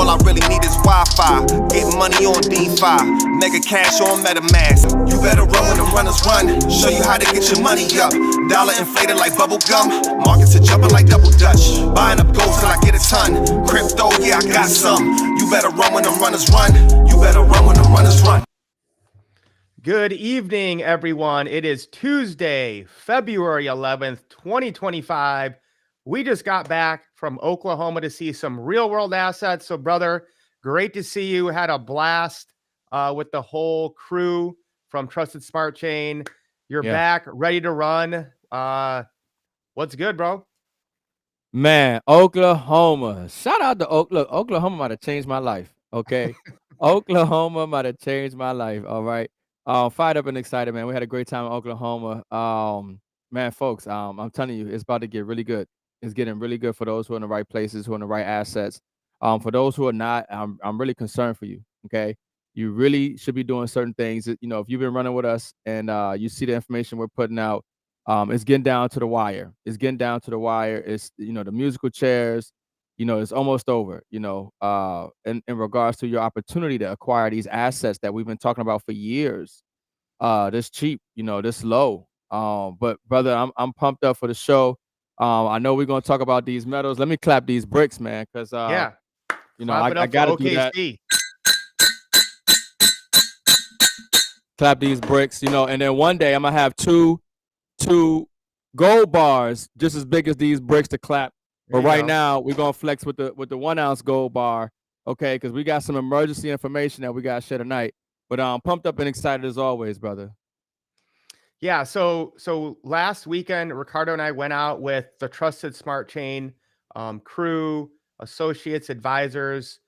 All I really need is Wi-Fi. Get money on DeFi. Mega cash on MetaMask. You better run when the runners run. Show you how to get your money up. Dollar inflated like bubble gum. Markets are jumping like double dutch. Buying up gold till I get a ton. Crypto, yeah, I got some. You better run when the runners run. You better run when the runners run. Good evening, everyone. It is Tuesday, February 11th, 2025. We just got back from Oklahoma to see some real world assets. So, brother, great to see you. Had a blast with the whole crew from Trusted Smart Chain. You're back, ready to run. What's good, bro? Man, Oklahoma. Shout out to Oklahoma. Oklahoma might have changed my life. Okay. Oklahoma might have changed my life. All right. Fired up and excited, man. We had a great time in Oklahoma. Man, folks, I'm telling you, it's about to get really good. It's getting really good for those who are in the right places, who are in the right assets. For those who are not, I'm really concerned for you. Okay. You really should be doing certain things. You know, if you've been running with us and you see the information we're putting out, it's getting down to the wire. It's getting down to the wire. It's, you know, the musical chairs, you know, it's almost over, you know, in regards to your opportunity to acquire these assets that we've been talking about for years. This cheap, you know, this low. But brother, I'm pumped up for the show. I know we're gonna talk about these metals. Let me clap these bricks, man, because you know, I gotta do that. Clap these bricks, you know, and then one day I'm gonna have two gold bars just as big as these bricks to clap. But right now we're gonna flex with the 1 ounce gold bar, okay? Because we got some emergency information that we gotta share tonight. But I'm pumped up and excited as always, brother. Yeah, so last weekend, Ricardo and I went out with the Trusted Smart Chain crew, associates, advisors.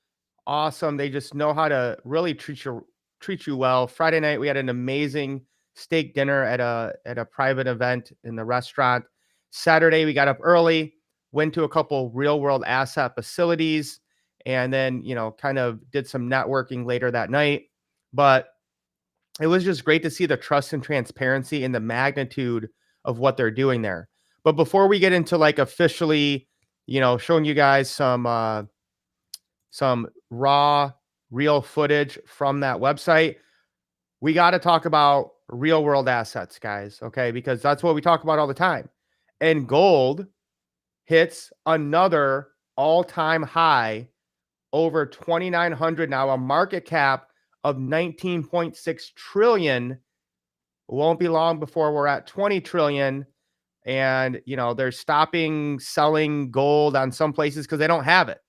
Awesome. They just know how to really treat you well. Friday night we had an amazing steak dinner at a private event in the restaurant. Saturday we got up early, went to a couple real world asset facilities, and then, you know, kind of did some networking later that night. But it was just great to see the trust and transparency and the magnitude of what they're doing there. But before we get into like officially, you know, showing you guys some raw real footage from that website, we got to talk about real world assets, guys, okay? Because that's what we talk about all the time. And gold hits another all-time high, over 2,900 now, a market cap of 19.6 trillion. It won't be long before we're at 20 trillion. And, you know, they're stopping selling gold on some places because they don't have it.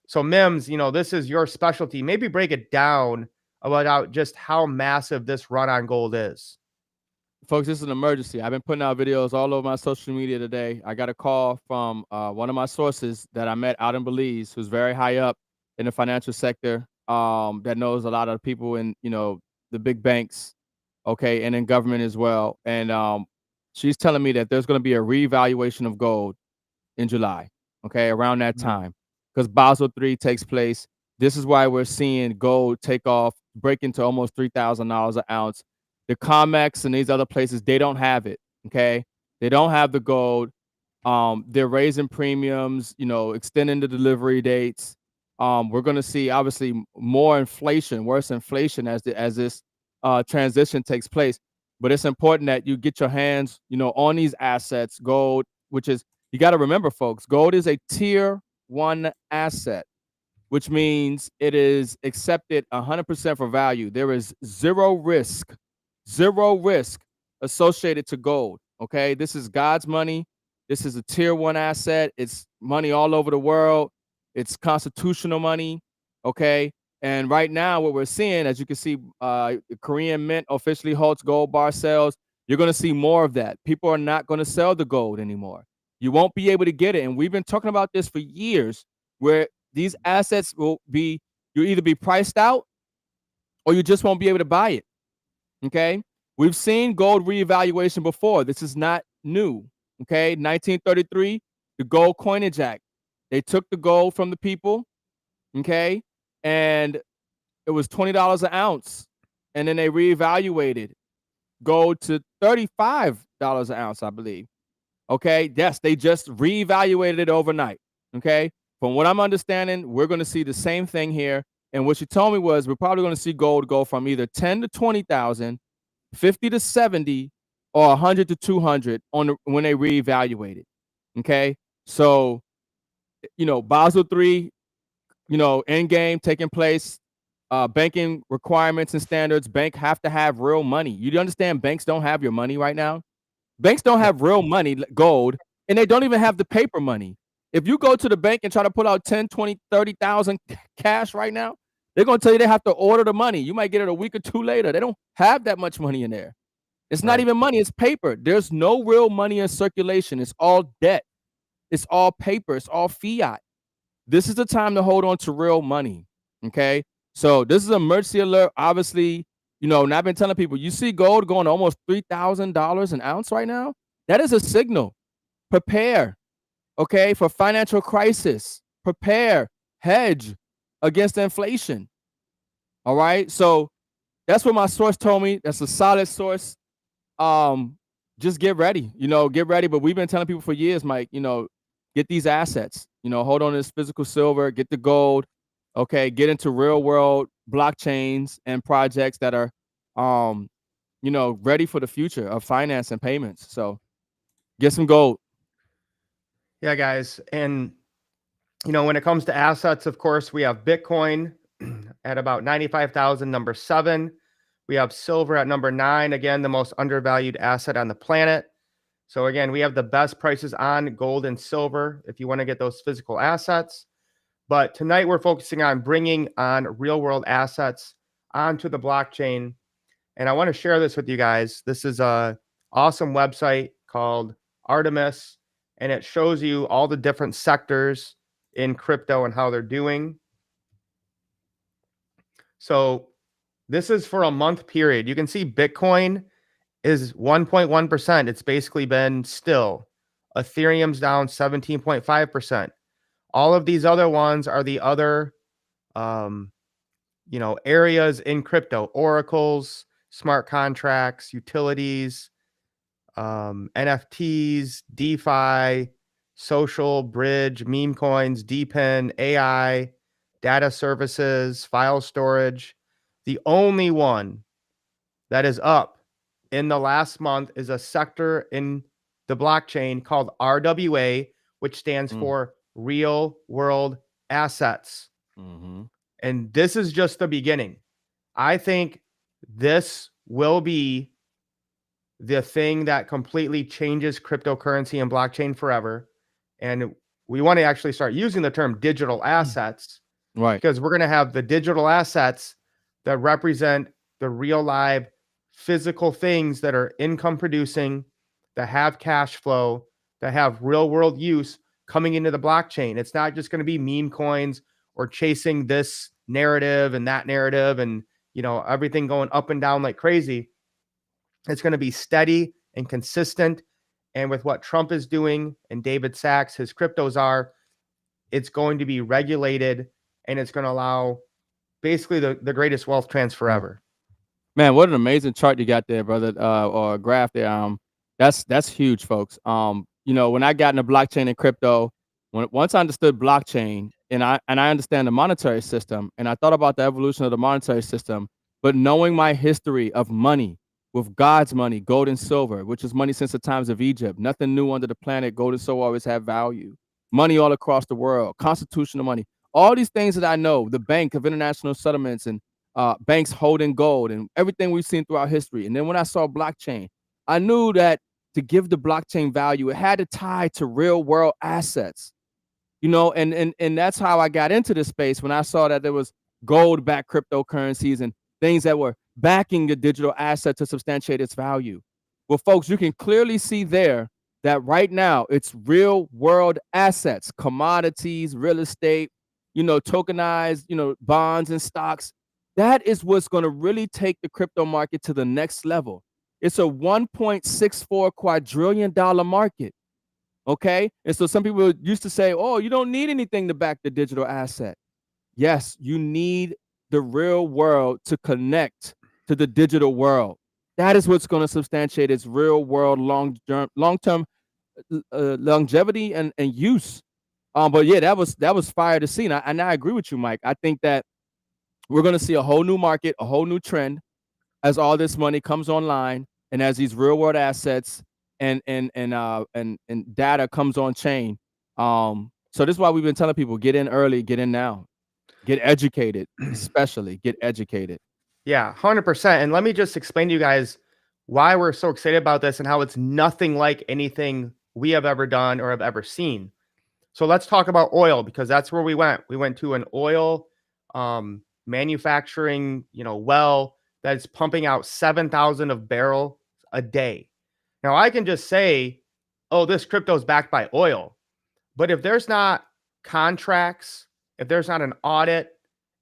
So Mims, you know, this is your specialty. Maybe break it down about just how massive this run on gold is. Folks, this is an emergency. I've been putting out videos all over my social media today. I got a call from one of my sources that I met out in Belize, who's very high up in the financial sector, that knows a lot of people in, you know, the big banks, okay, and in government as well. And she's telling me that there's going to be a reevaluation of gold in July, okay, around that time, because Basel III takes place. This is why we're seeing gold take off, break into almost $3,000 an ounce. The COMEX and these other places, they don't have it, okay? They don't have the gold. They're raising premiums, you know, extending the delivery dates. We're going to see, obviously, more inflation, worse inflation as this transition takes place. But it's important that you get your hands, you know, on these assets, gold, which is, you got to remember, folks, gold is a tier 1 asset, which means it is accepted 100% for value. There is zero risk associated to gold, okay? This is God's money. This is a tier 1 asset. It's money all over the world. It's constitutional money, okay? And right now, what we're seeing, as you can see, the Korean Mint officially halts gold bar sales. You're going to see more of that. People are not going to sell the gold anymore. You won't be able to get it. And we've been talking about this for years, where these assets will be, you'll either be priced out or you just won't be able to buy it, okay? We've seen gold reevaluation before. This is not new, okay? 1933, the Gold Coinage Act. They took the gold from the people, okay? And it was $20 an ounce. And then they reevaluated gold to $35 an ounce, I believe. Okay, yes, they just reevaluated it overnight. Okay, from what I'm understanding, we're going to see the same thing here. And what she told me was we're probably going to see gold go from either 10 to 20,000, 50 to 70, or 100 to 200 when they reevaluate it. Okay, so Basel III, end game taking place. Banking requirements and standards. Bank have to have real money. You understand? Banks don't have your money right now. Banks don't have real money, gold, and they don't even have the paper money. If you go to the bank and try to pull out 10, 20, 30,000 cash right now, they're going to tell you they have to order the money. You might get it a week or two later. They don't have that much money in there. It's not even money. It's paper. There's no real money in circulation. It's all debt. It's all paper. It's all fiat. This is the time to hold on to real money. Okay. So this is an emergency alert. Obviously, and I've been telling people, you see gold going to almost $3,000 an ounce right now. That is a signal. Prepare, okay, for financial crisis. Prepare, hedge against inflation. All right. So that's what my source told me. That's a solid source. Just get ready. Get ready. But we've been telling people for years, Mike. Get these assets. Hold on to this physical silver. Get the gold. Okay, get into real world blockchains and projects that are, ready for the future of finance and payments. So get some gold. Yeah, guys. And, when it comes to assets, of course, we have Bitcoin at about 95,000, number 7. We have silver at number 9. Again, the most undervalued asset on the planet. So again, we have the best prices on gold and silver if you want to get those physical assets. But tonight we're focusing on bringing on real world assets onto the blockchain. And I want to share this with you guys. This is a awesome website called Artemis, and it shows you all the different sectors in crypto and how they're doing. So this is for a month period. You can see Bitcoin is 1.1%. It's basically been still. Ethereum's down 17.5%. All of these other ones are the other, areas in crypto: oracles, smart contracts, utilities, NFTs, DeFi, social, bridge, meme coins, DePIN, AI, data services, file storage. The only one that is up in the last month is a sector in the blockchain called RWA, which stands for real world assets. And this is just the beginning. I think this will be the thing that completely changes cryptocurrency and blockchain forever. And we want to actually start using the term digital assets, right? Because we're going to have the digital assets that represent the real live physical things that are income producing, that have cash flow, that have real world use coming into the blockchain. It's not just going to be meme coins or chasing this narrative and that narrative and, everything going up and down like crazy. It's going to be steady and consistent. And with what Trump is doing and David Sachs, his cryptos are, it's going to be regulated, and it's going to allow basically the greatest wealth transfer ever. Man, what an amazing chart you got there, brother, or graph there. That's huge, folks. When I got into blockchain and crypto, once I understood blockchain and I understand the monetary system, and I thought about the evolution of the monetary system, but knowing my history of money with God's money, gold and silver, which is money since the times of Egypt, nothing new under the planet, gold and silver always have value. Money all across the world, constitutional money, all these things that I know, the Bank of International Settlements and banks holding gold and everything we've seen throughout history. And then when I saw blockchain, I knew that to give the blockchain value, it had to tie to real world assets, and that's how I got into this space when I saw that there was gold backed cryptocurrencies and things that were backing the digital asset to substantiate its value. Well, folks, you can clearly see there that right now it's real world assets, commodities, real estate, tokenized, bonds and stocks. That is what's going to really take the crypto market to the next level. It's a $1.64 quadrillion market. Okay. And so some people used to say, oh, you don't need anything to back the digital asset. Yes, you need the real world to connect to the digital world. That is what's going to substantiate its real world long-term longevity and use. But yeah, that was fire to see. And I agree with you, Mike. I think that we're going to see a whole new market, a whole new trend as all this money comes online and as these real world assets and data comes on chain. So this is why we've been telling people, get in early, get in now, get educated, especially get educated. Yeah, 100%. And let me just explain to you guys why we're so excited about this and how it's nothing like anything we have ever done or have ever seen. So let's talk about oil, because that's where we went. We went to an oil manufacturing, well that's pumping out 7,000 of barrel a day. Now I can just say, oh, this crypto is backed by oil. But if there's not contracts, if there's not an audit,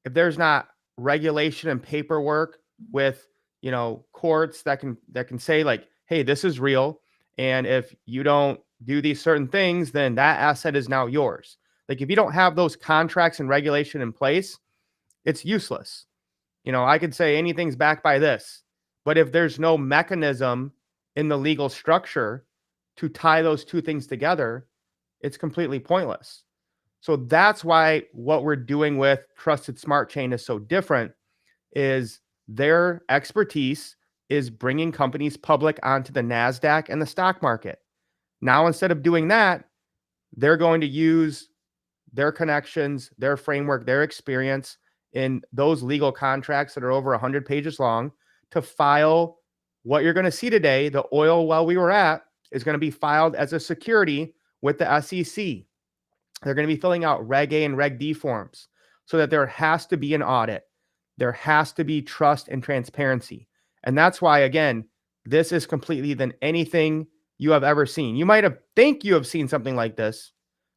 if there's not regulation and paperwork with, courts that can say like, hey, this is real, and if you don't do these certain things, then that asset is now yours. Like if you don't have those contracts and regulation in place, it's useless. I could say anything's backed by this, but if there's no mechanism in the legal structure to tie those two things together, it's completely pointless. So that's why what we're doing with Trusted Smart Chain is so different, is their expertise is bringing companies public onto the NASDAQ and the stock market. Now, instead of doing that, they're going to use their connections, their framework, their experience in those legal contracts that are over 100 pages long to file what you're going to see today. The oil well we were at is going to be filed as a security with the SEC. They're going to be filling out Reg A and Reg D forms so that there has to be an audit. There has to be trust and transparency. And that's why, again, this is completely than anything you have ever seen. You might have think you have seen something like this,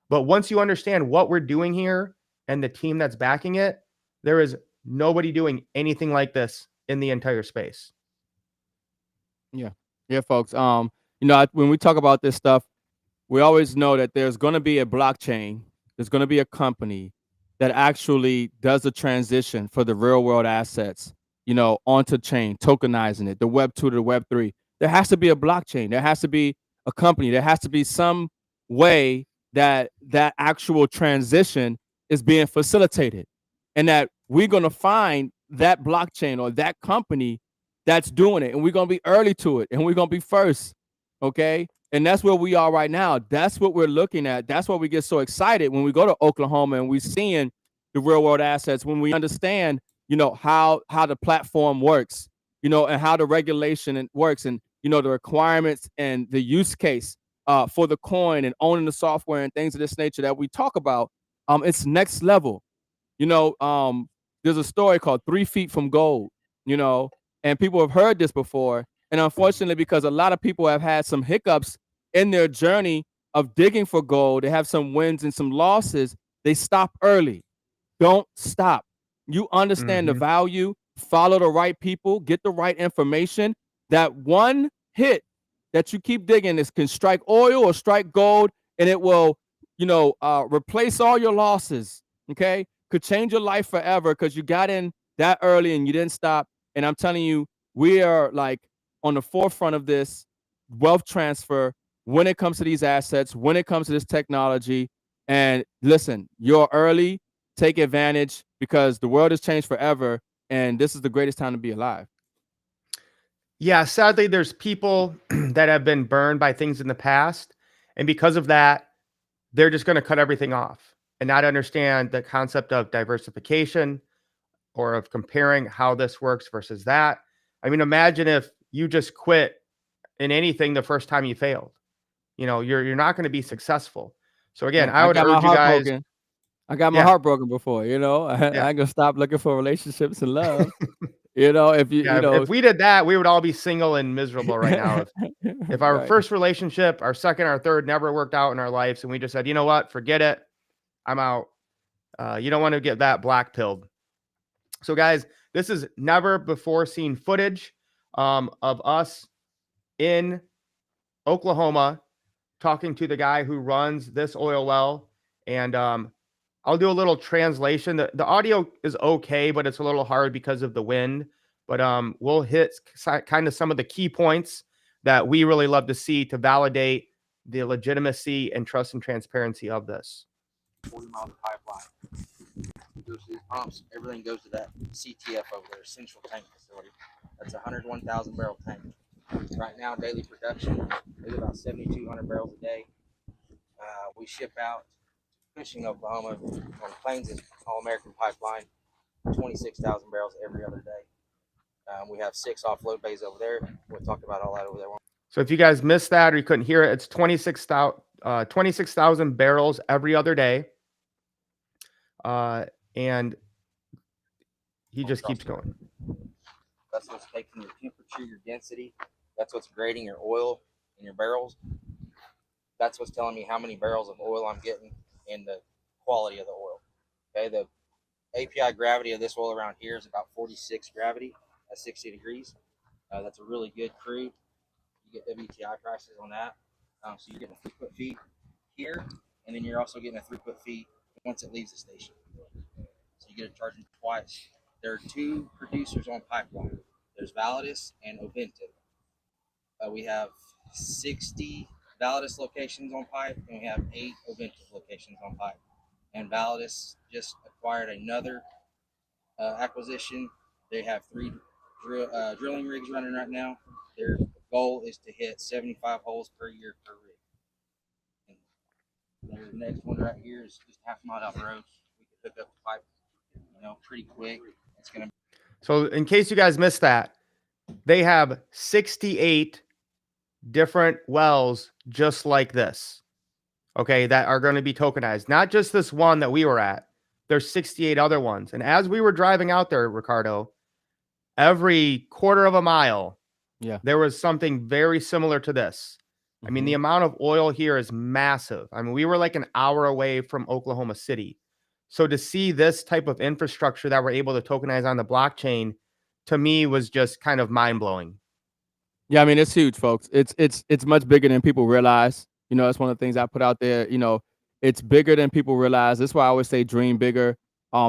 but once you understand what we're doing here and the team that's backing it, there is nobody doing anything like this in the entire space. Yeah. Yeah, folks. When we talk about this stuff, we always know that there's going to be a blockchain. There's going to be a company that actually does the transition for the real world assets, onto chain, tokenizing it, the Web 2 to the Web 3. There has to be a blockchain. There has to be a company. There has to be some way that actual transition is being facilitated, and that we're going to find that blockchain or that company that's doing it, and we're going to be early to it, and we're going to be first. Okay. And that's where we are right now. That's what we're looking at. That's why we get so excited when we go to Oklahoma and we're seeing the real world assets, when we understand, how the platform works, and how the regulation works, and, the requirements and the use case for the coin and owning the software and things of this nature that we talk about. It's next level. There's a story called 3 Feet from Gold, and people have heard this before. And unfortunately, because a lot of people have had some hiccups in their journey of digging for gold, they have some wins and some losses, they stop early. Don't stop. You understand the value, follow the right people, get the right information. That one hit that you keep digging can strike oil or strike gold, and it will, replace all your losses. Okay. Could change your life forever because you got in that early and you didn't stop. And I'm telling you, we are like on the forefront of this wealth transfer when it comes to these assets, when it comes to this technology. And listen, you're early, take advantage, because the world has changed forever, and this is the greatest time to be alive. Yeah, sadly, there's people that have been burned by things in the past, and because of that, they're just going to cut everything off and not understand the concept of diversification or of comparing how this works versus that. I mean, imagine if you just quit in anything the first time you failed. You're not going to be successful. So again, I would urge you guys. I got my heart broken before, I ain't gonna stop looking for relationships and love. If we did that, we would all be single and miserable right now. If our first relationship, our second, our third never worked out in our lives, and we just said, you know what, forget it, I'm out. You don't want to get that black pilled. So guys, this is never before seen footage of us in Oklahoma talking to the guy who runs this oil well. And I'll do a little translation. The audio is okay, but it's a little hard because of the wind. But we'll hit kind of some of the key points that we really love to see to validate the legitimacy and trust and transparency of this. 40 miles of pipeline. It goes to these pumps. Everything goes to that CTF over there, Central Tank Facility. That's a 101,000 barrel tank. Right now, daily production is about 7,200 barrels a day. We ship out to Cushing, Oklahoma on Plains' All-American Pipeline, 26,000 barrels every other day. We have 6 offload bays over there. We'll talk about all that over there. So if you guys missed that or you couldn't hear it, it's 26,000 barrels every other day. And he just keeps going. That's what's taking your temperature, your density. That's what's grading your oil in your barrels. That's what's telling me how many barrels of oil I'm getting and the quality of the oil. Okay, the API gravity of this oil around here is about 46 gravity at 60 degrees. That's a really good crude. You get WTI prices on that. So you're getting a throughput fee here, and then you're also getting a throughput fee once it leaves the station. So you get it charging twice. There are 2 producers on pipeline. There's Validus and Oventive. We have 60 Validus locations on pipe, and we have 8 Oventive locations on pipe. And Validus just acquired another acquisition. They have 3 drilling rigs running right now. Their goal is to hit 75 holes per year per rig. And their next one right here is just half a mile down the road. We can hook up the pipe, pretty quick. It's gonna. So in case you guys missed that, they have 68 different wells just like this, okay, that are going to be tokenized. Not just this one that we were at. There's 68 other ones. And as we were driving out there, Ricardo, every quarter of a mile, there was something very similar to this. I mean, the amount of oil here is massive. I mean, we were like an hour away from Oklahoma City. So to see this type of infrastructure that we're able to tokenize on the blockchain, to me, was just kind of mind-blowing. Yeah, I mean, it's huge, folks. It's much bigger than people realize. That's one of the things I put out there. It's bigger than people realize. That's why I always say dream bigger.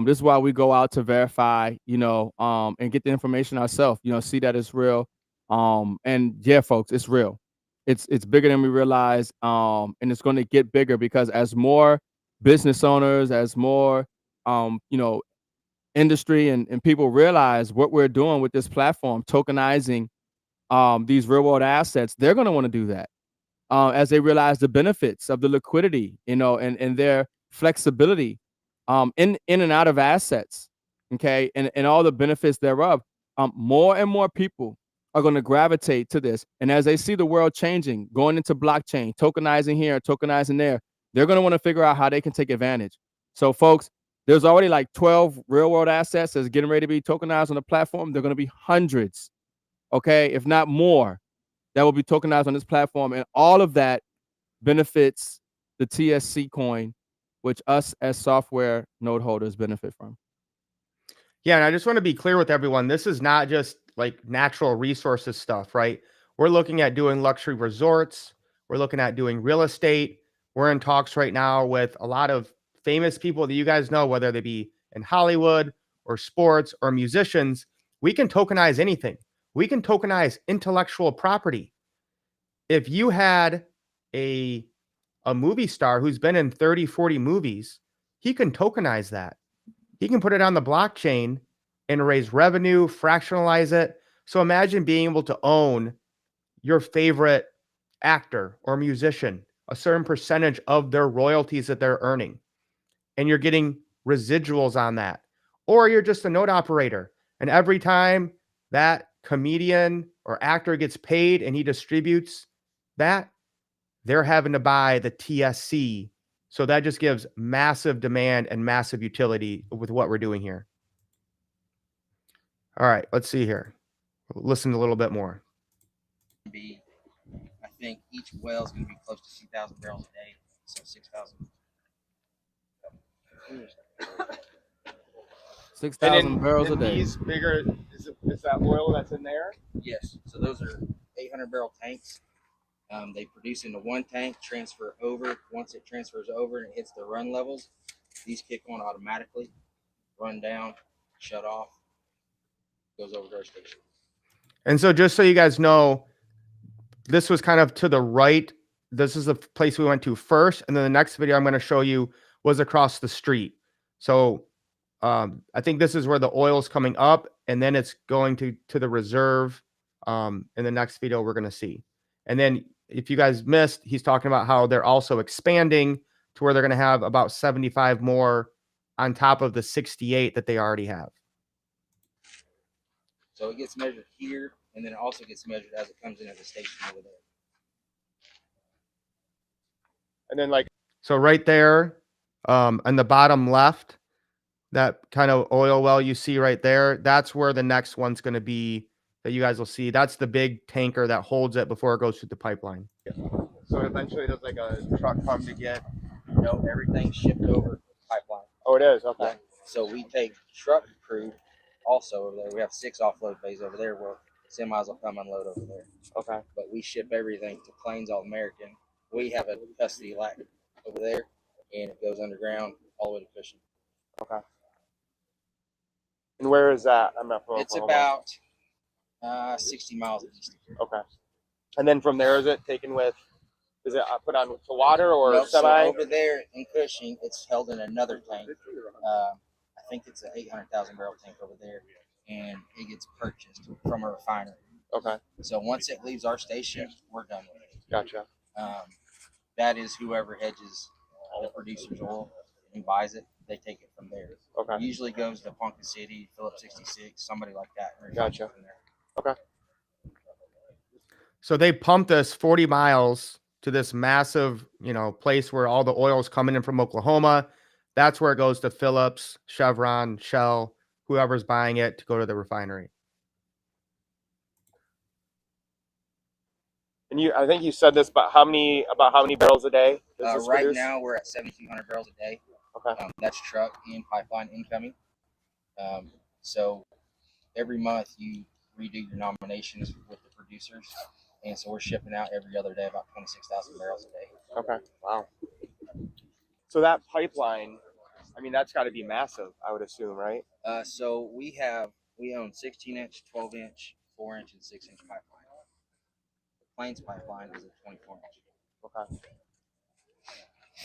This is why we go out to verify, and get the information ourselves, see that it's real. And yeah, folks, it's real. It's bigger than we realize. And it's going to get bigger because as more business owners, as more, industry and people realize what we're doing with this platform, tokenizing these real world assets, they're going to want to do that as they realize the benefits of the liquidity, and their flexibility in and out of assets. Okay. And all the benefits thereof. More and more people are going to gravitate to this. And as they see the world changing, going into blockchain, tokenizing here, tokenizing there, they're going to want to figure out how they can take advantage. So folks, there's already like 12 real world assets that's getting ready to be tokenized on the platform. They're going to be hundreds, okay, if not more, that will be tokenized on this platform. And all of that benefits the TSC coin, which us as software node holders benefit from. Yeah, and I just want to be clear with everyone. This is not just like natural resources stuff, right? We're looking at doing luxury resorts. We're looking at doing real estate. We're in talks right now with a lot of famous people that you guys know, whether they be in Hollywood or sports or musicians. We can tokenize anything. We can tokenize intellectual property. If you had a movie star who's been in 30, 40 movies, he can tokenize that. He can put it on the blockchain and raise revenue, fractionalize it. So imagine being able to own your favorite actor or musician, a certain percentage of their royalties that they're earning, and you're getting residuals on that. Or you're just a node operator, and every time that comedian or actor gets paid and he distributes that, they're having to buy the TSC. So that just gives massive demand and massive utility with what we're doing here. All right, let's see here. Listen a little bit more. I think each well is going to be close to 2,000 barrels a day, so 6,000. 6,000 barrels a day. These bigger, is that oil that's in there? Yes. So those are 800 barrel tanks. They produce into one tank, transfer over. Once it transfers over and it hits the run levels, these kick on automatically, run down, shut off, goes over to our station. And so just so you guys know, this was kind of to the right. This is the place we went to first. And then the next video, I'm going to show you was across the street. So I think this is where the oil's coming up, and then it's going to the reserve in the next video we're going to see. And then if you guys missed, he's talking about how they're also expanding to where they're going to have about 75 more on top of the 68 that they already have. So it gets measured here, and then it also gets measured as it comes in at the station over there. And then like, so right there on the bottom left, that kind of oil well you see right there, that's where the next one's going to be that you guys will see. That's the big tanker that holds it before it goes through the pipeline. So eventually there's like a truck come to get. No, everything's shipped over pipeline. Oh, it is? Okay. Yeah. So we take truck crew also over there. We have 6 offload bays over there where semis will come unload over there. Okay. But we ship everything to Plains All American. We have a custody lack over there, and it goes underground all the way to Cushing. Okay. And where is that? I'm not from It's Oklahoma. about 60 miles east. Okay. And then from there, is it taken with? Is it put on to water or Nope, semi? so over there in Cushing, it's held in another tank. I think it's an 800,000 barrel tank over there, and it gets purchased from a refinery. Okay. So once it leaves our station, we're done with it. Gotcha. That is whoever hedges the producer's oil and buys it, they take it from there. Okay. It usually goes to Ponca City, Phillips 66, somebody like that. Gotcha. From there. Okay. So they pump this 40 miles to this massive, place where all the oil is coming in from Oklahoma. That's where it goes to Phillips, Chevron, Shell, whoever's buying it to go to the refinery. And I think you said this, but how many barrels a day? Right produce? Now we're at 7,200 barrels a day. Okay. That's truck and pipeline incoming. So every month you redo your nominations with the producers, and so we're shipping out every other day about 26,000 barrels a day. Okay. Wow. So that pipeline, that's got to be massive, I would assume, right? So we own 16-inch, 12-inch, 4-inch, and 6-inch pipeline. The Plains pipeline is a 24-inch. Okay.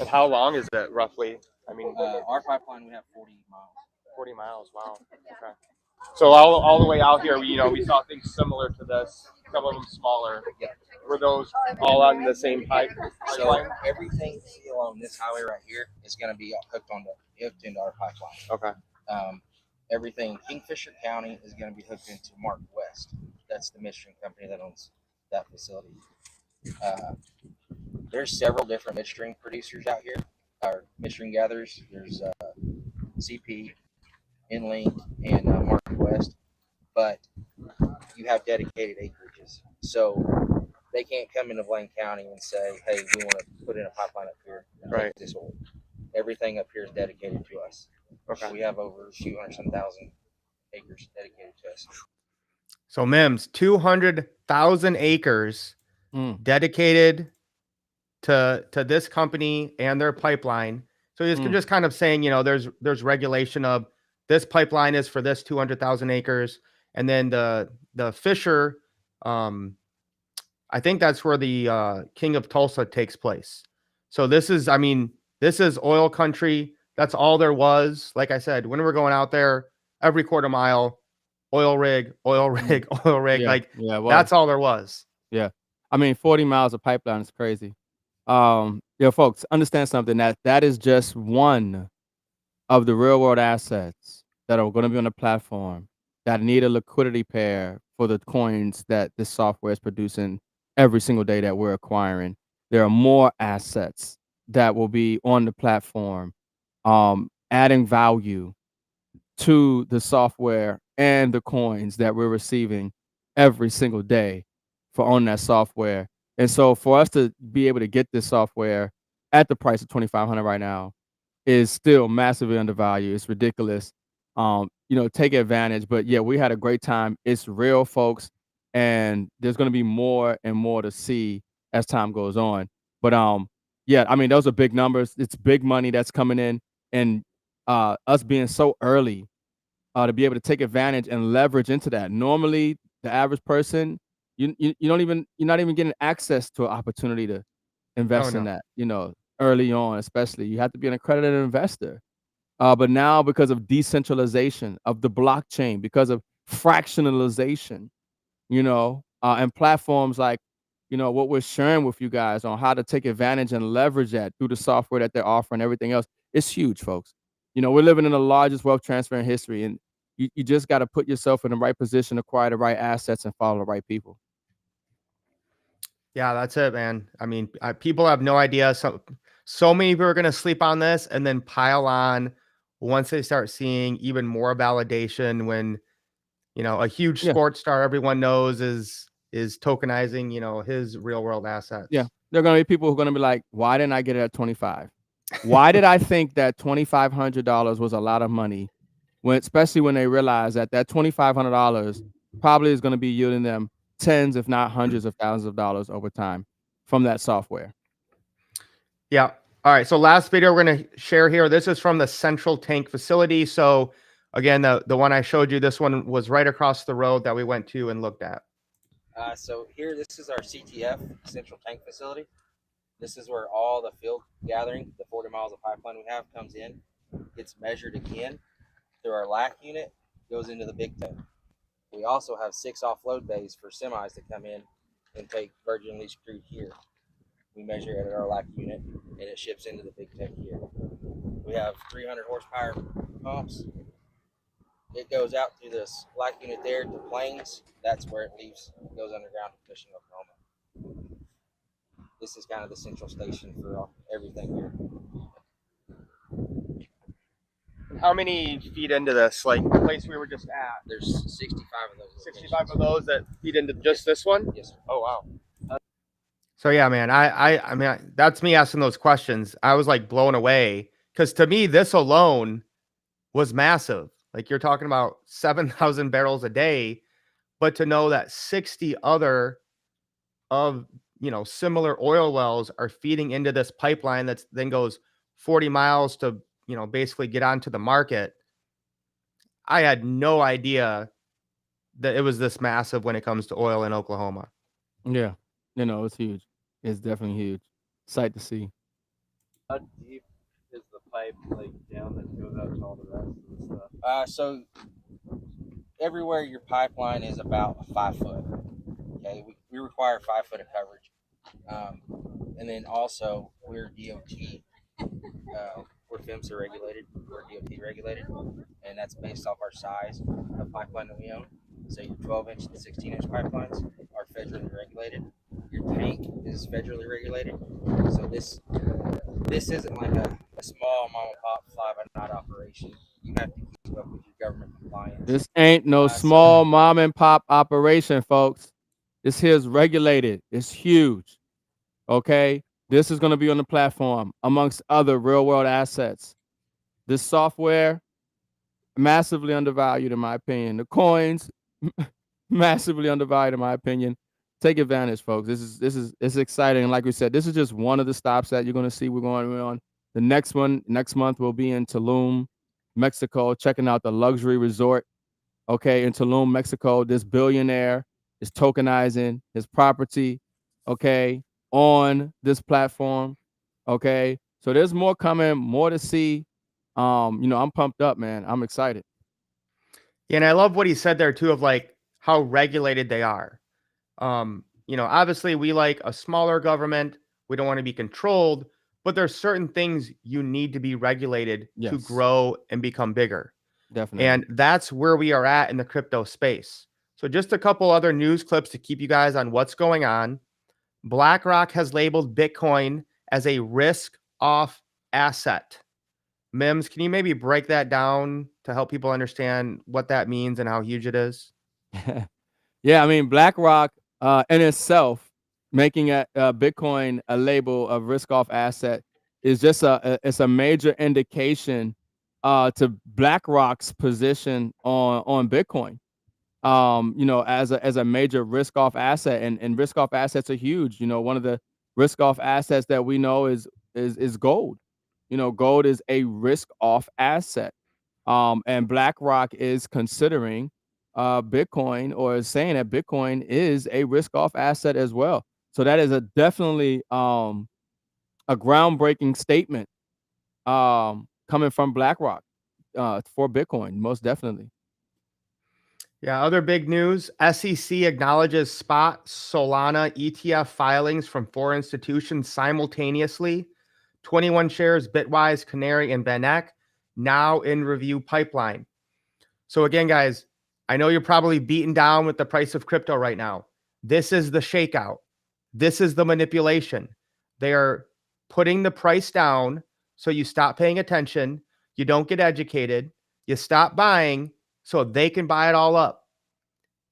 And how long is it roughly? Our pipeline, we have 40 miles. 40 miles. Wow. Okay. So all the way out here, we saw things similar to this. Some of them smaller. Yeah. Were those all on the same pipeline? So everything on this highway right here is going to be hooked into our pipeline. Okay. Everything in Kingfisher County is going to be hooked into Mark West. That's the midstream company that owns that facility. There's several different midstream producers out here, or midstream gatherers. There's CP, InLink, and Mark West, but you have dedicated acreages. So they can't come into Blaine County and say, hey, we want to put in a pipeline up here and right. this oil. Everything up here is dedicated to us. Okay. We have over 200,000 acres dedicated to us. So Mims, 200,000 acres dedicated to this company and their pipeline. So he's just kind of saying, there's regulation of this pipeline is for this 200,000 acres. And then the Fisher, I think that's where the King of Tulsa takes place. So this is oil country. That's all there was. Like I said, when we're going out there, every quarter mile, oil rig, oil rig, oil rig. Yeah, that's all there was. Yeah. 40 miles of pipeline is crazy. Folks, understand something, that is just one of the real world assets that are going to be on the platform that need a liquidity pair for the coins that this software is producing every single day that we're acquiring. There are more assets that will be on the platform, adding value to the software and the coins that we're receiving every single day for owning that software. And so for us to be able to get this software at the price of $2,500 right now is still massively undervalued. It's ridiculous. Take advantage. But yeah, we had a great time. It's real, folks, and there's going to be more and more to see as time goes on. But those are big numbers. It's big money that's coming in, and us being so early to be able to take advantage and leverage into that. Normally, the average person, you're not even getting access to an opportunity to invest in that. early on, especially. You have to be an accredited investor. But now, because of decentralization of the blockchain, because of fractionalization, and platforms like, what we're sharing with you guys on how to take advantage and leverage that through the software that they're offering, everything else, it's huge, folks. We're living in the largest wealth transfer in history, and you just got to put yourself in the right position, acquire the right assets, and follow the right people. Yeah, that's it, man. I mean, people have no idea. So many people are going to sleep on this and then pile on once they start seeing even more validation when, a huge Yeah. sports star everyone knows is tokenizing, his real world assets. Yeah. There are going to be people who are going to be like, why didn't I get it at 25? Why did I think that $2,500 was a lot of money, especially when they realize that $2,500 probably is going to be yielding them tens, if not hundreds of thousands of dollars over time from that software. Yeah. All right. So last video we're going to share here. This is from the Central Tank facility. So again, the one I showed you, this one was right across the road that we went to and looked at. So here, this is our CTF, Central Tank Facility. This is where all the field gathering, the 40 miles of pipeline we have, comes in, gets measured again through our LAC unit, goes into the big tank. We also have 6 offload bays for semis to come in and take virgin leach crude here. We measure it at our LAC unit, and it ships into the big tank here. We have 300 horsepower pumps. It goes out through this LAC unit there to Plains. That's where it leaves, goes underground to Cushing, Oklahoma. This is kind of the central station for everything here. How many feed into this? Like the place we were just at? There's 65 of those. 65 of those that feed into just this one? Yes, sir. Oh, wow. So yeah, man, I mean, that's me asking those questions. I was like blown away because to me, this alone was massive. Like you're talking about 7,000 barrels a day, but to know that 60 other of, similar oil wells are feeding into this pipeline that then goes 40 miles to, basically get onto the market. I had no idea that it was this massive when it comes to oil in Oklahoma. Yeah. It's huge. It's definitely huge. Sight to see. How deep is the pipe like down that goes out to all the rest of the stuff? So everywhere your pipeline is about 5 foot. Okay, we require 5 foot of coverage, and then also we're DOT. We're PHMSA regulated. We're DOT regulated, and that's based off our size of pipeline that we own. So your 12-inch and 16-inch pipelines are federally regulated. Your tank is federally regulated. So this isn't like a small mom and pop fly-by-night operation. You have to keep up with your government compliance. This ain't no small mom and pop operation, folks. This here is regulated. It's huge. Okay? This is going to be on the platform amongst other real world assets. This software, massively undervalued in my opinion. The coins, massively undervalued in my opinion. Take advantage, folks. It's exciting. And like we said, this is just one of the stops that you're going to see we're going on. The next month we'll be in Tulum, Mexico, checking out the luxury resort. Okay, in Tulum, Mexico, this billionaire is tokenizing his property, okay, on this platform. Okay. So there's more coming, more to see. I'm pumped up, man. I'm excited. Yeah, and I love what he said there too of like how regulated they are. Obviously we like a smaller government. We don't want to be controlled, but there's certain things you need to be regulated to grow and become bigger. Definitely. And that's where we are at in the crypto space. So just a couple other news clips to keep you guys on what's going on. BlackRock has labeled Bitcoin as a risk-off asset. Mims, can you maybe break that down to help people understand what that means and how huge it is? Yeah, I mean, BlackRock in itself making Bitcoin a label of risk-off asset is just it's a major indication to BlackRock's position on Bitcoin. As a major risk-off asset, and risk-off assets are huge. One of the risk-off assets that we know is gold. Gold is a risk-off asset, and BlackRock is considering Bitcoin, or is saying that Bitcoin is a risk-off asset as well. So that is a definitely a groundbreaking statement coming from BlackRock for Bitcoin, most definitely. Yeah, other big news, SEC acknowledges spot Solana ETF filings from 4 institutions simultaneously. 21 shares, Bitwise, Canary, and VanEck, now in review pipeline. So again, guys, I know you're probably beaten down with the price of crypto right now. This is the shakeout. This is the manipulation. They are putting the price down so you stop paying attention, you don't get educated, you stop buying so they can buy it all up.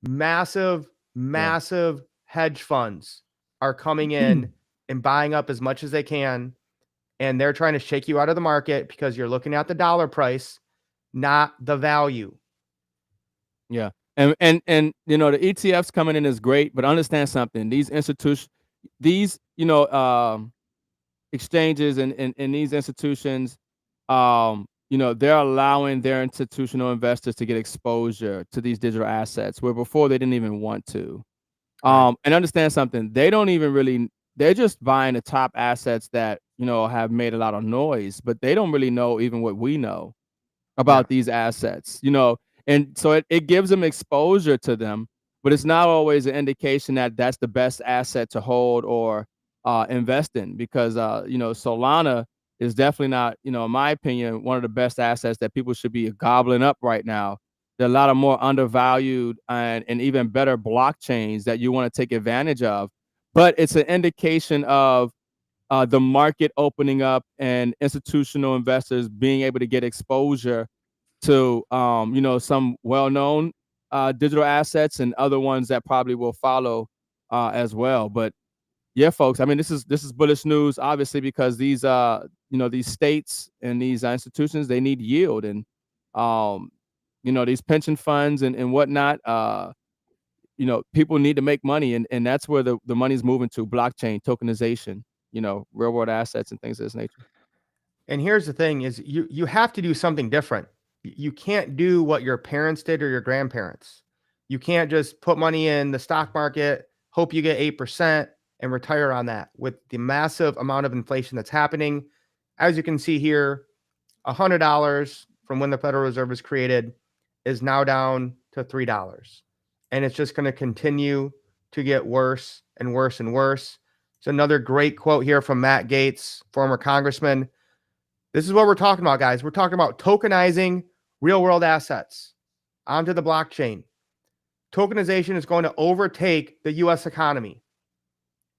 Massive, massive hedge funds are coming in and buying up as much as they can. And they're trying to shake you out of the market because you're looking at the dollar price, not the value. Yeah. And you know, the ETFs coming in is great, but understand something. These institutions, these, you know, exchanges and these institutions, you know, they're allowing their institutional investors to get exposure to these digital assets where before they didn't even want to. Right. And understand something, they don't even really, they're just buying the top assets that, you know, have made a lot of noise, but they don't really know even what we know about these assets, you know, and so it gives them exposure to them, but it's not always an indication that that's the best asset to hold or invest in because, you know, Solana is definitely not, you know, in my opinion, one of the best assets that people should be gobbling up right now. There are a lot of more undervalued and even better blockchains that you want to take advantage of, but it's an indication of the market opening up and institutional investors being able to get exposure to you know, some well-known digital assets and other ones that probably will follow as well. But yeah, folks, I mean, this is bullish news, obviously, because these you know, these states and these institutions, they need yield, and you know, these pension funds and whatnot, you know, people need to make money, and that's where the money's moving to: blockchain, tokenization, you know, real world assets and things of this nature. And here's the thing is you have to do something different. You can't do what your parents did or your grandparents. You can't just put money in the stock market, hope you get 8% and retire on that. With the massive amount of inflation that's happening, as you can see here, $100 from when the Federal Reserve was created is now down to $3. And it's just going to continue to get worse and worse and worse. It's another great quote here from Matt Gaetz, former congressman. This is what we're talking about, guys. We're talking about tokenizing real world assets onto the blockchain. Tokenization is going to overtake the US economy.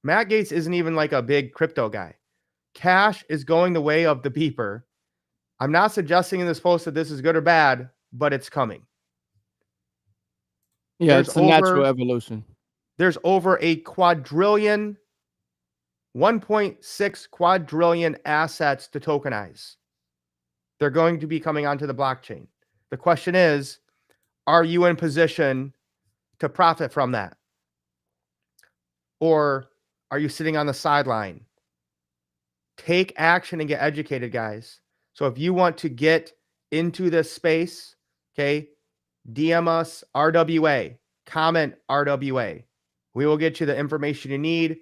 Matt Gaetz isn't even like a big crypto guy. Cash is going the way of the beeper. I'm not suggesting in this post that this is good or bad, but it's coming. Yeah, it's a natural evolution. There's over a quadrillion, 1.6 quadrillion assets to tokenize. They're going to be coming onto the blockchain. The question is, are you in position to profit from that? Or are you sitting on the sideline? Take action and get educated, guys. So if you want to get into this space, okay, DM us RWA, comment RWA. We will get you the information you need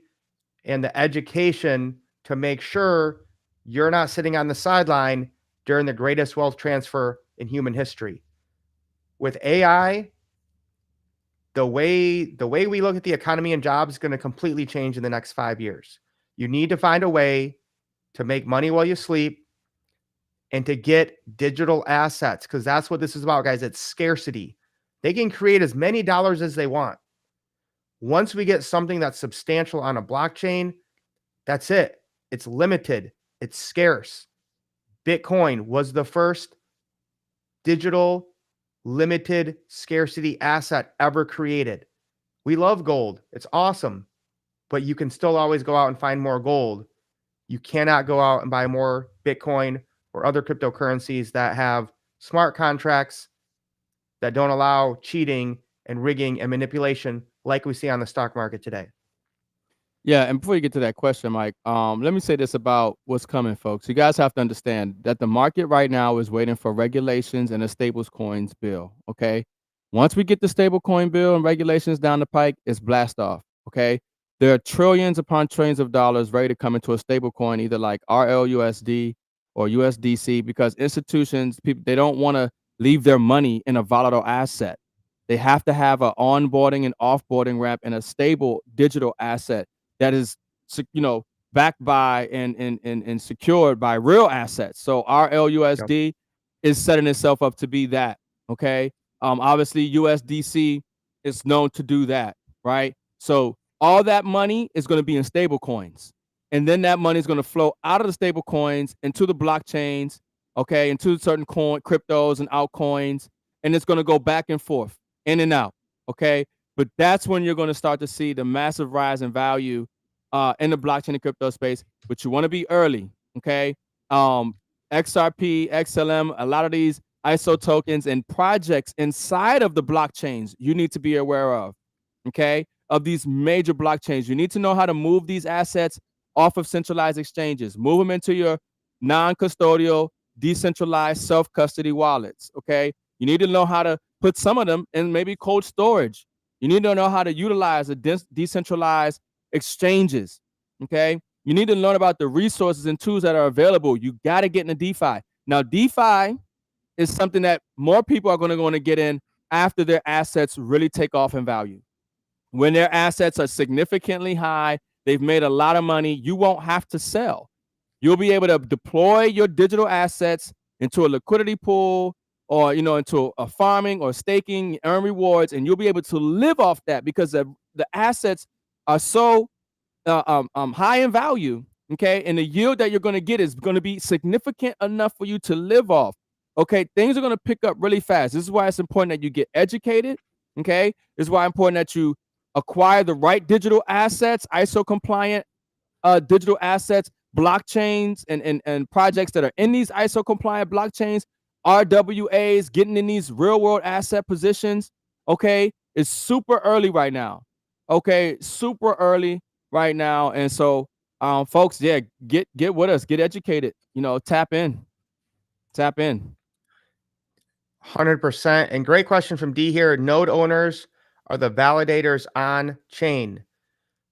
and the education to make sure you're not sitting on the sideline during the greatest wealth transfer in human history. With AI, the way we look at the economy and jobs is going to completely change in the next 5 years. You need to find a way to make money while you sleep and to get digital assets, because that's what this is about, guys. It's scarcity. They can create as many dollars as they want. Once we get something that's substantial on a blockchain, that's it. It's limited. It's scarce. Bitcoin was the first digital limited scarcity asset ever created. We love gold. It's awesome. But you can still always go out and find more gold. You cannot go out and buy more Bitcoin or other cryptocurrencies that have smart contracts that don't allow cheating and rigging and manipulation like we see on the stock market today. Yeah, and before you get to that question, Mike, let me say this about what's coming, folks. You guys have to understand that the market right now is waiting for regulations and a stablecoins bill. Okay, once we get the stablecoin bill and regulations down the pike, it's blast off. Okay, there are trillions upon trillions of dollars ready to come into a stable coin, either like RLUSD or USDC, because institutions, people, they don't want to leave their money in a volatile asset. They have to have an onboarding and offboarding ramp and a stable digital asset that is, backed by and secured by real assets. So RLUSD is setting itself up to be that. Okay. Obviously USDC is known to do that, right? So all that money is going to be in stable coins. And then that money is going to flow out of the stable coins into the blockchains, okay, into certain cryptos and altcoins, and it's going to go back and forth, in and out, okay? But that's when you're going to start to see the massive rise in value in the blockchain and crypto space. But you want to be early, okay? XRP, XLM, a lot of these ISO tokens and projects inside of the blockchains you need to be aware of, okay? Of these major blockchains. You need to know how to move these assets off of centralized exchanges, move them into your non-custodial, decentralized self-custody wallets, okay? You need to know how to put some of them in maybe cold storage. You need to know how to utilize the decentralized exchanges, okay? You need to learn about the resources and tools that are available. You got to get into DeFi. Now, DeFi is something that more people are going to get in after their assets really take off in value. When their assets are significantly high, they've made a lot of money, you won't have to sell. You'll be able to deploy your digital assets into a liquidity pool or into a farming or staking, earn rewards, and you'll be able to live off that because the assets are so high in value, okay? And the yield that you're going to get is going to be significant enough for you to live off. Okay, things are going to pick up really fast. This is why it's important that you get educated, okay? This is why it's important that you acquire the right digital assets, ISO compliant digital assets, blockchains and projects that are in these ISO compliant blockchains, RWAs, getting in these real world asset positions, okay? It's super early right now, okay? Super early right now. And so, folks, yeah, get with us, get educated, tap in. 100%. And great question from D here. Node owners are the validators on chain.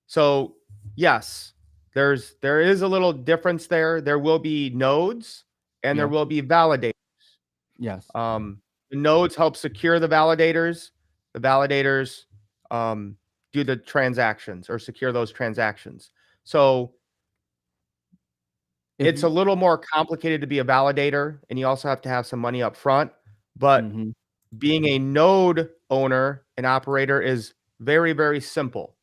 So yes, there is a little difference there. There will be nodes and there will be validators. Yes. The nodes help secure the validators. The validators do the transactions or secure those transactions. So it's a little more complicated to be a validator, and you also have to have some money up front. But being a node owner and operator is very, very simple.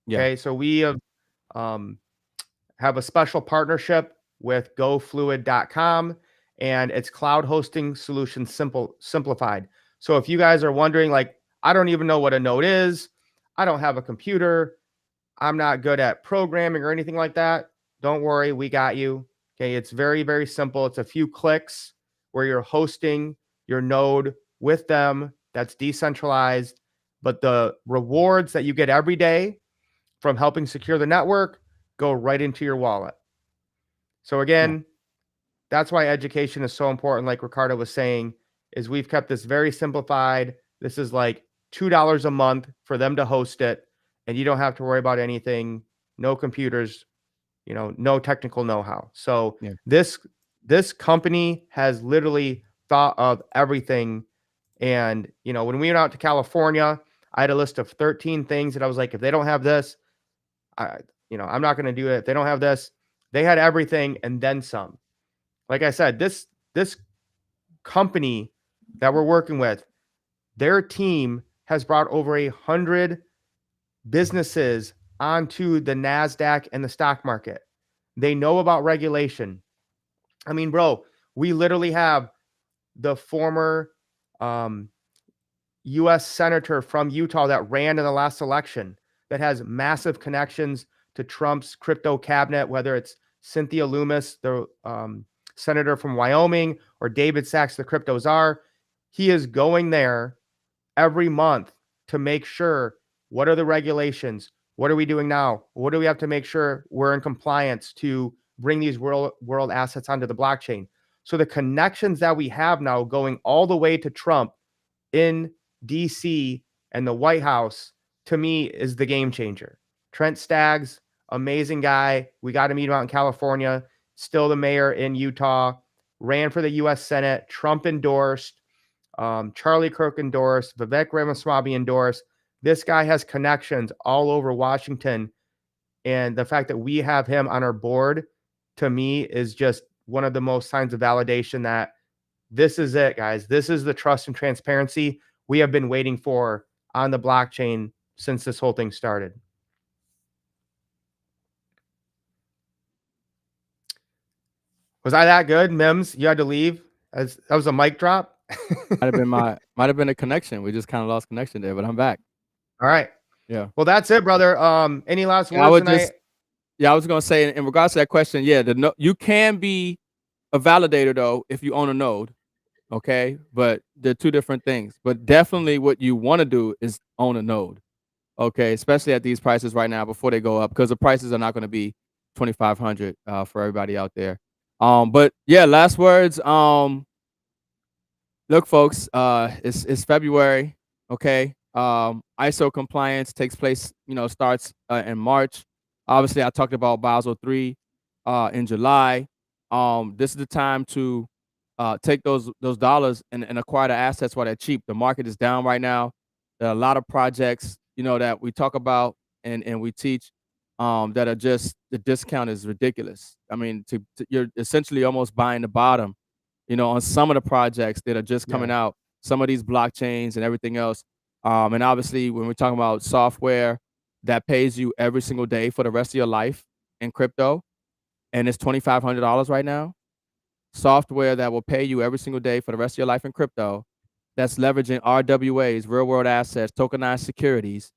Okay, so we have a special partnership with gofluid.com, and it's cloud hosting solution simplified. So if you guys are wondering, like, I don't even know what a node is, I don't have a computer, I'm not good at programming or anything like that, don't worry, we got you. Okay, it's very, very simple. It's a few clicks where you're hosting your node with them. That's decentralized, but the rewards that you get every day from helping secure the network go right into your wallet. So again, that's why education is so important. Like Ricardo was saying, is we've kept this very simplified. This is like $2 a month for them to host it, and you don't have to worry about anything. No computers, no technical know-how. So this company has literally thought of everything. And when we went out to California, I had a list of 13 things that I was like, if they don't have this, I'm not going to do it. If they don't have this, they had everything and then some. Like I said, this company that we're working with, their team has brought over 100 businesses onto the NASDAQ and the stock market. They know about regulation. I mean, bro, we literally have the former U.S. senator from Utah that ran in the last election that has massive connections to Trump's crypto cabinet, whether it's Cynthia Loomis, the senator from Wyoming, or David Sachs, the crypto czar. He is going there every month to make sure, what are the regulations? What are we doing now? What do we have to make sure we're in compliance to bring these world assets onto the blockchain? So the connections that we have now going all the way to Trump in DC and the White House, to me, is the game changer. Trent Staggs, amazing guy. We got to meet him out in California. Still the mayor in Utah. Ran for the U.S. Senate. Trump endorsed. Charlie Kirk endorsed. Vivek Ramaswamy endorsed. This guy has connections all over Washington. And the fact that we have him on our board, to me, is just one of the most signs of validation that this is it, guys. This is the trust and transparency we have been waiting for on the blockchain since this whole thing started. Was I that good, Mims? You had to leave? That was a mic drop? might have been a connection. We just kind of lost connection there, but I'm back. All right. Yeah. Well, that's it, brother. Any last words tonight? I was gonna say in regards to that question, yeah, you can be a validator though if you own a node. Okay, but they're two different things. But definitely what you want to do is own a node. Okay, especially at these prices right now before they go up, because the prices are not going to be 2,500 for everybody out there. But yeah, last words. Look, folks, it's February. Okay, ISO compliance takes place, starts in March. Obviously, I talked about Basel III in July. This is the time to take those dollars and acquire the assets while they're cheap. The market is down right now. There are a lot of projects, that we talk about and we teach that are just, the discount is ridiculous. I mean, you're essentially almost buying the bottom, on some of the projects that are just coming out, some of these blockchains and everything else. And obviously, when we're talking about software that pays you every single day for the rest of your life in crypto, and it's $2,500 right now, software that will pay you every single day for the rest of your life in crypto, that's leveraging RWAs, real world assets, tokenized securities,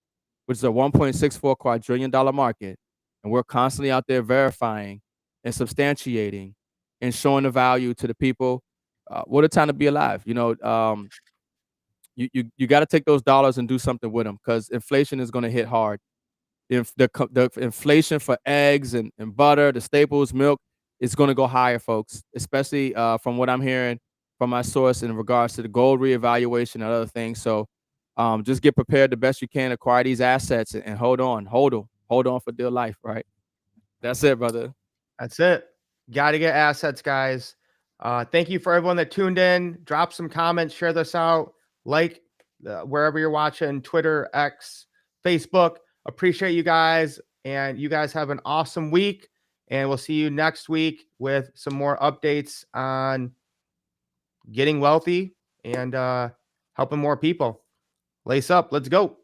which is a $1.64 quadrillion market. And we're constantly out there verifying and substantiating and showing the value to the people. What a time to be alive. You got to take those dollars and do something with them, because inflation is going to hit hard. If the inflation for eggs and butter, the staples, milk, is going to go higher, folks, especially from what I'm hearing from my source in regards to the gold reevaluation and other things. So just get prepared the best you can, acquire these assets and hold on for dear life, right? That's it, brother. That's it. Got to get assets, guys. Thank you for everyone that tuned in. Drop some comments, share this out, like wherever you're watching, Twitter, X, Facebook. Appreciate you guys, and you guys have an awesome week. And we'll see you next week with some more updates on getting wealthy and helping more people. Lace up. Let's go.